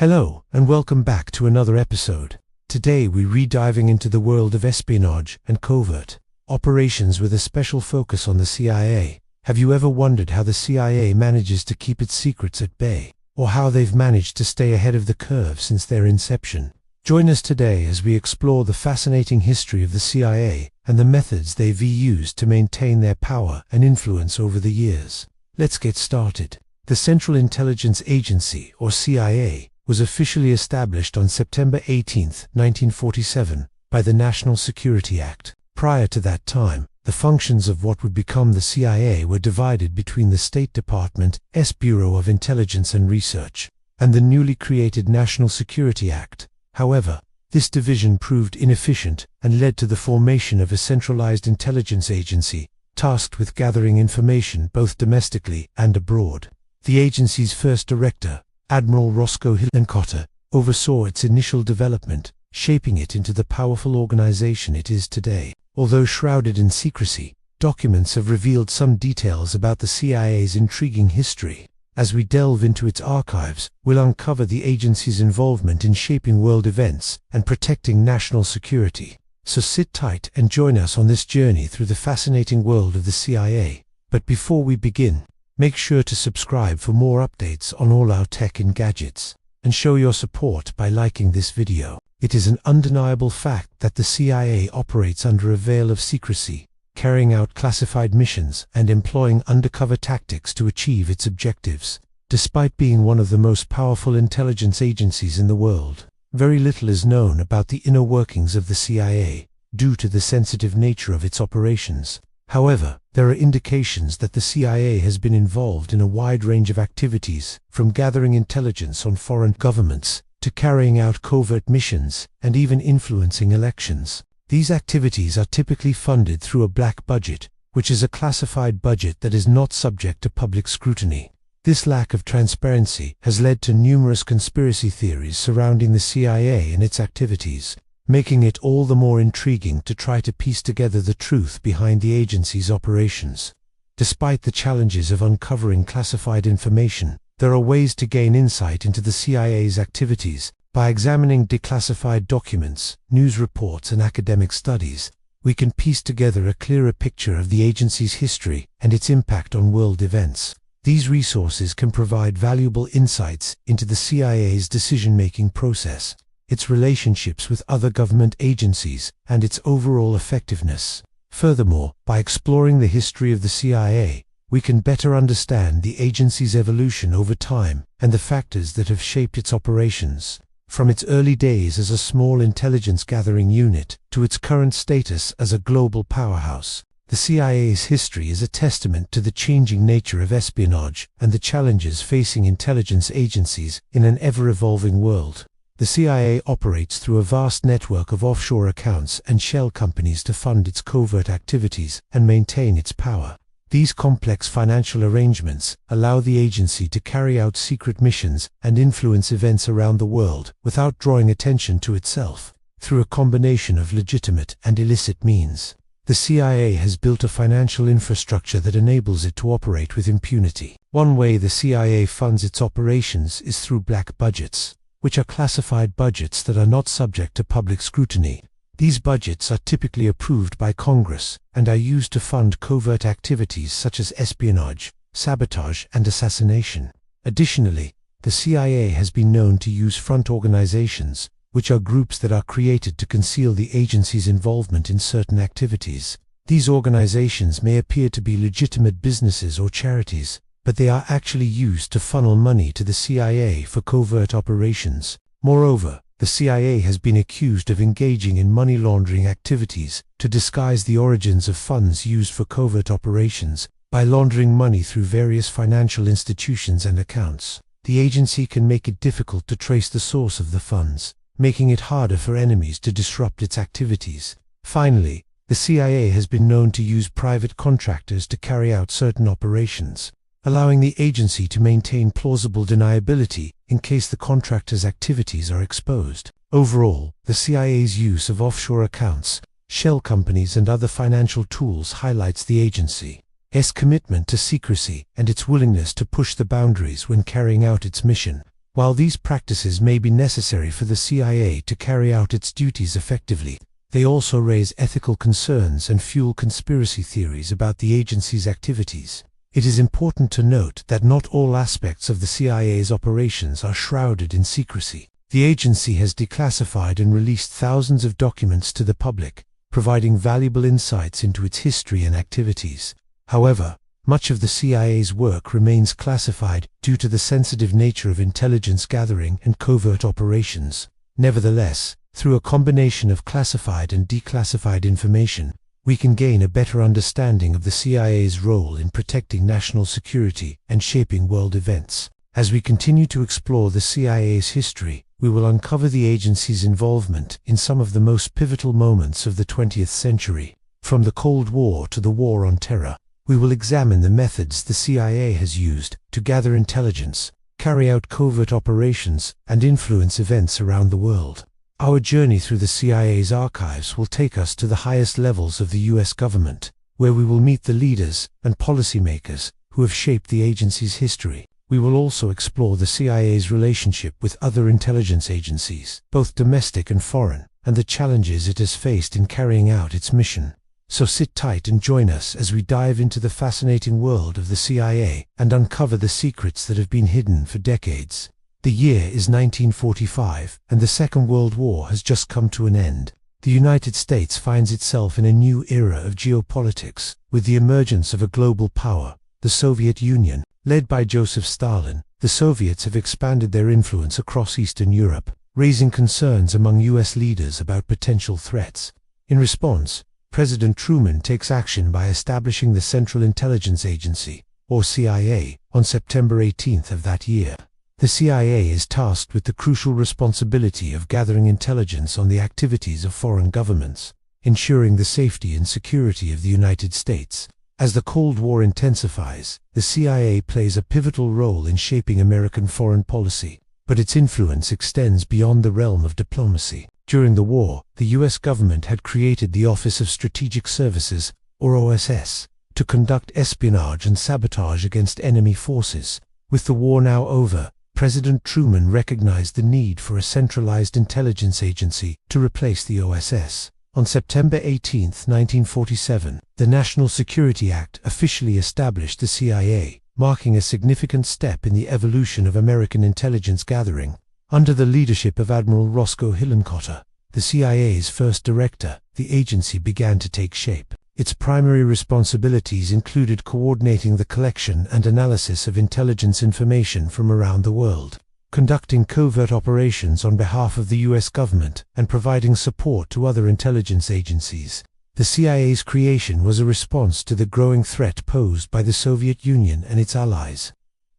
Hello, and welcome back to another episode. Today we're re-diving into the world of espionage and covert operations with a special focus on the CIA. Have you ever wondered how the CIA manages to keep its secrets at bay, or how they've managed to stay ahead of the curve since their inception? Join us today as we explore the fascinating history of the CIA and the methods they've used to maintain their power and influence over the years. Let's get started. The Central Intelligence Agency, or CIA, was officially established on September 18, 1947, by the National Security Act. Prior to that time, the functions of what would become the CIA were divided between the State Department, S Bureau of Intelligence and Research, and the newly created National Security Act. However, this division proved inefficient and led to the formation of a centralized intelligence agency, tasked with gathering information both domestically and abroad. The agency's first director, Admiral Roscoe Hillenkotter, oversaw its initial development, shaping it into the powerful organization it is today. Although shrouded in secrecy, documents have revealed some details about the CIA's intriguing history. As we delve into its archives, we'll uncover the agency's involvement in shaping world events and protecting national security. So sit tight and join us on this journey through the fascinating world of the CIA. But before we begin, make sure to subscribe for more updates on all our tech and gadgets, and show your support by liking this video. It is an undeniable fact that the CIA operates under a veil of secrecy, carrying out classified missions and employing undercover tactics to achieve its objectives. Despite being one of the most powerful intelligence agencies in the world, very little is known about the inner workings of the CIA, due to the sensitive nature of its operations. However, there are indications that the CIA has been involved in a wide range of activities, from gathering intelligence on foreign governments, to carrying out covert missions, and even influencing elections. These activities are typically funded through a black budget, which is a classified budget that is not subject to public scrutiny. This lack of transparency has led to numerous conspiracy theories surrounding the CIA and its activities, making it all the more intriguing to try to piece together the truth behind the agency's operations. Despite the challenges of uncovering classified information, there are ways to gain insight into the CIA's activities. By examining declassified documents, news reports, and academic studies, we can piece together a clearer picture of the agency's history and its impact on world events. These resources can provide valuable insights into the CIA's decision-making process, its relationships with other government agencies, and its overall effectiveness. Furthermore, by exploring the history of the CIA, we can better understand the agency's evolution over time and the factors that have shaped its operations. From its early days as a small intelligence-gathering unit to its current status as a global powerhouse, the CIA's history is a testament to the changing nature of espionage and the challenges facing intelligence agencies in an ever-evolving world. The CIA operates through a vast network of offshore accounts and shell companies to fund its covert activities and maintain its power. These complex financial arrangements allow the agency to carry out secret missions and influence events around the world without drawing attention to itself. Through a combination of legitimate and illicit means, the CIA has built a financial infrastructure that enables it to operate with impunity. One way the CIA funds its operations is through black budgets, which are classified budgets that are not subject to public scrutiny. These budgets are typically approved by Congress and are used to fund covert activities such as espionage, sabotage, and assassination. Additionally, the CIA has been known to use front organizations, which are groups that are created to conceal the agency's involvement in certain activities. These organizations may appear to be legitimate businesses or charities, but they are actually used to funnel money to the CIA for covert operations. Moreover, the CIA has been accused of engaging in money laundering activities to disguise the origins of funds used for covert operations by laundering money through various financial institutions and accounts. The agency can make it difficult to trace the source of the funds, making it harder for enemies to disrupt its activities. Finally, the CIA has been known to use private contractors to carry out certain operations, allowing the agency to maintain plausible deniability in case the contractor's activities are exposed. Overall, the CIA's use of offshore accounts, shell companies, and other financial tools highlights the agency's commitment to secrecy and its willingness to push the boundaries when carrying out its mission. While these practices may be necessary for the CIA to carry out its duties effectively, they also raise ethical concerns and fuel conspiracy theories about the agency's activities. It is important to note that not all aspects of the CIA's operations are shrouded in secrecy. The agency has declassified and released thousands of documents to the public, providing valuable insights into its history and activities. However, much of the CIA's work remains classified due to the sensitive nature of intelligence gathering and covert operations. Nevertheless, through a combination of classified and declassified information, we can gain a better understanding of the CIA's role in protecting national security and shaping world events. As we continue to explore the CIA's history, we will uncover the agency's involvement in some of the most pivotal moments of the 20th century. From the Cold War to the War on Terror, we will examine the methods the CIA has used to gather intelligence, carry out covert operations, and influence events around the world. Our journey through the CIA's archives will take us to the highest levels of the US government, where we will meet the leaders and policymakers who have shaped the agency's history. We will also explore the CIA's relationship with other intelligence agencies, both domestic and foreign, and the challenges it has faced in carrying out its mission. So sit tight and join us as we dive into the fascinating world of the CIA and uncover the secrets that have been hidden for decades. The year is 1945, and the Second World War has just come to an end. The United States finds itself in a new era of geopolitics, with the emergence of a global power, the Soviet Union. Led by Joseph Stalin, the Soviets have expanded their influence across Eastern Europe, raising concerns among US leaders about potential threats. In response, President Truman takes action by establishing the Central Intelligence Agency, or CIA, on September 18th of that year. The CIA is tasked with the crucial responsibility of gathering intelligence on the activities of foreign governments, ensuring the safety and security of the United States. As the Cold War intensifies, the CIA plays a pivotal role in shaping American foreign policy, but its influence extends beyond the realm of diplomacy. During the war, the US government had created the Office of Strategic Services, or OSS, to conduct espionage and sabotage against enemy forces. With the war now over, President Truman recognized the need for a centralized intelligence agency to replace the OSS. On September 18, 1947, the National Security Act officially established the CIA, marking a significant step in the evolution of American intelligence gathering. Under the leadership of Admiral Roscoe Hillenkotter, the CIA's first director, the agency began to take shape. Its primary responsibilities included coordinating the collection and analysis of intelligence information from around the world, conducting covert operations on behalf of the US government, and providing support to other intelligence agencies. The CIA's creation was a response to the growing threat posed by the Soviet Union and its allies.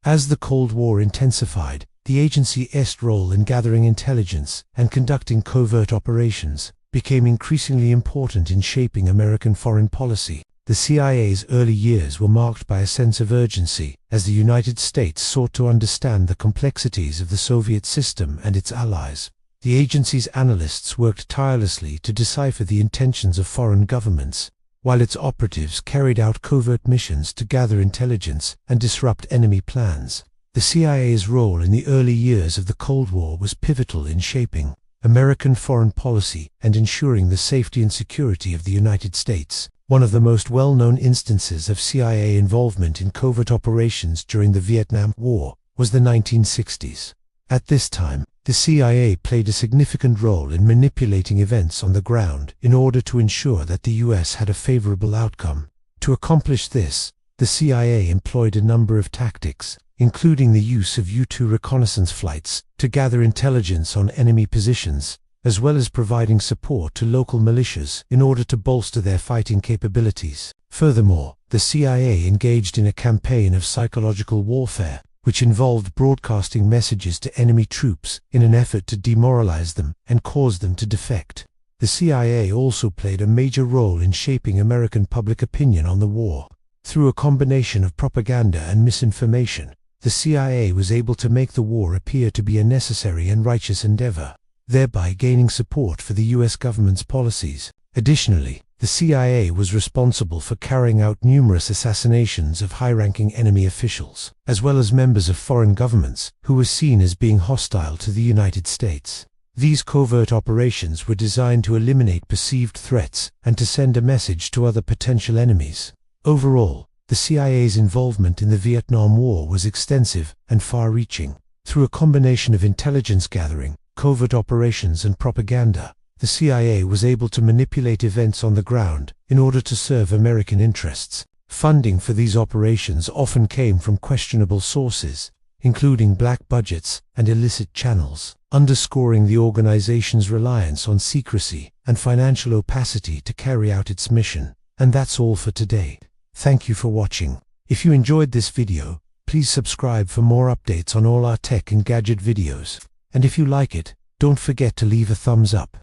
As the Cold War intensified, the agency's role in gathering intelligence and conducting covert operations became increasingly important in shaping American foreign policy. The CIA's early years were marked by a sense of urgency, as the United States sought to understand the complexities of the Soviet system and its allies. The agency's analysts worked tirelessly to decipher the intentions of foreign governments, while its operatives carried out covert missions to gather intelligence and disrupt enemy plans. The CIA's role in the early years of the Cold War was pivotal in shaping American foreign policy and ensuring the safety and security of the United States. One of the most well-known instances of CIA involvement in covert operations during the Vietnam War was the 1960s. At this time, the CIA played a significant role in manipulating events on the ground in order to ensure that the US had a favorable outcome. To accomplish this, the CIA employed a number of tactics, including the use of U-2 reconnaissance flights to gather intelligence on enemy positions, as well as providing support to local militias in order to bolster their fighting capabilities. Furthermore, the CIA engaged in a campaign of psychological warfare, which involved broadcasting messages to enemy troops in an effort to demoralize them and cause them to defect. The CIA also played a major role in shaping American public opinion on the war. Through a combination of propaganda and misinformation, the CIA was able to make the war appear to be a necessary and righteous endeavor, thereby gaining support for the US government's policies. Additionally, The CIA was responsible for carrying out numerous assassinations of high-ranking enemy officials, as well as members of foreign governments who were seen as being hostile to the United States. These covert operations were designed to eliminate perceived threats and to send a message to other potential enemies. Overall, the CIA's involvement in the Vietnam War was extensive and far-reaching. Through a combination of intelligence gathering, covert operations and propaganda, the CIA was able to manipulate events on the ground in order to serve American interests. Funding for these operations often came from questionable sources, including black budgets and illicit channels, underscoring the organization's reliance on secrecy and financial opacity to carry out its mission. And that's all for today. Thank you for watching. If you enjoyed this video, please subscribe for more updates on all our tech and gadget videos. And if you like it, don't forget to leave a thumbs up.